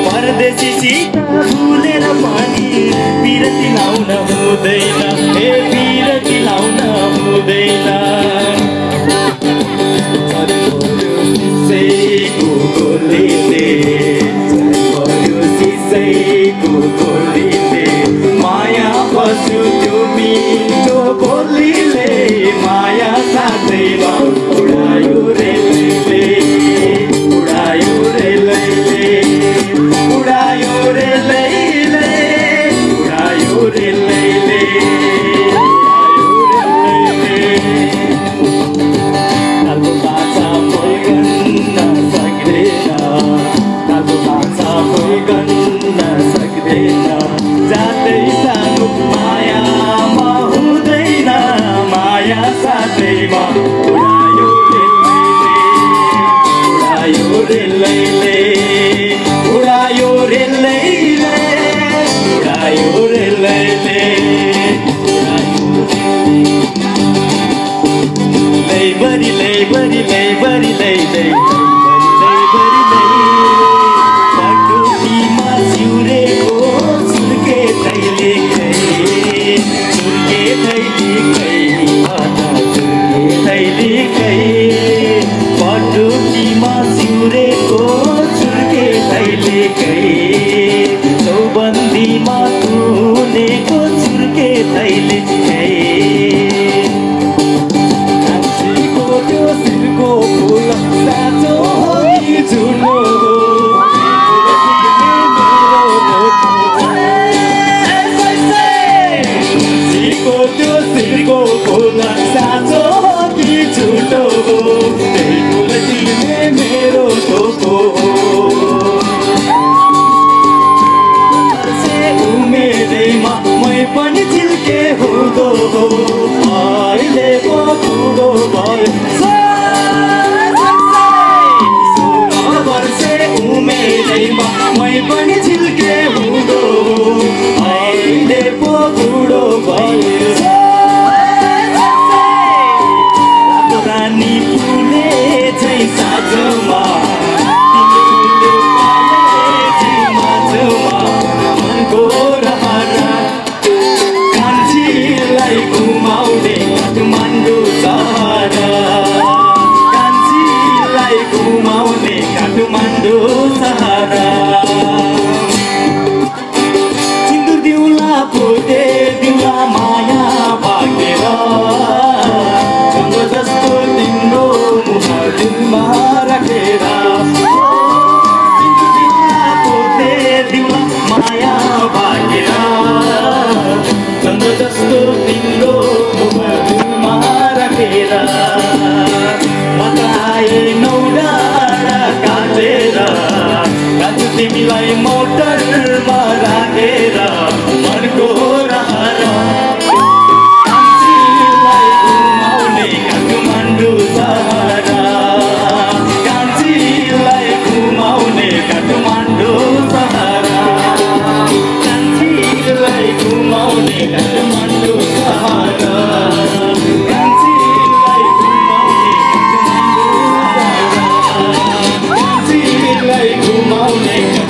परदेशीसित भुलेर पनि पिरती लाउन हुँदैन हे पिरती लाउन हुँदैन सिसैको गोलीले सिसैको गोलीले माया बस्यो त्यो मिठो बोलीले माया साथैमा उडायो रे लैले उडायो रे लैले उडायो रे लैले उडायो रे लैले तालको बाछा फैगन्न सक्दैन तालको बाछा फैगन्न सक्दैन जाँदै सानो मायामा हुँदैन माया साथैमा उडायो रे लैले उडायो रे लैले उडायो रे लैले लैबरी लैबरी लैबरी लैले लैबरी पटुकीमा सिउरेको सुर्के थैले सुर्के थैली पटुकीमा सिउरेको सुर्के थैले चौबन्दीमा तुनेको सुर्के थैले त्यो सिरको फुल साँचो हो कि झुलो त्यो सिरको फुल साँचो हो कि झुलो त्यही फुल तिमीले मेरो धोको उमेरैमा मै पनि चिल्के हुँदो अहिले पो ठुलो भयो उमेरैमा मै पनि चिल्के हुँदो अहिले पो बुढो भयो रानी फुले झै साँझमा घुमाउने काठमाडौँ सहर कान्छीलाई घुमाउने काठमाडौँ सहर सिन्दुर दिउला फुटे दिउला माया भागेर चन्द्र जस्तो तिम्रो मुख दिलमा राखेर सिन्दुर दिउला फुटे दिउला माया भागेर चन्द्र जस्तो तिम्रो मुखमा राखेर म त आए नौडाँडा काटेर कान्छु तिमीलाई मोटरमा राखेर मनको रहर कान्छीलाई घुमाउने काठमाडौँ सहर कान्छीलाई घुमाउने काठमाडौँ सहर कान्छीलाई घुमाउने काठमाडौँ सहर कान्छीलाई घुमाउने काठमाडौँ सहर कान्छीलाई घुमाउने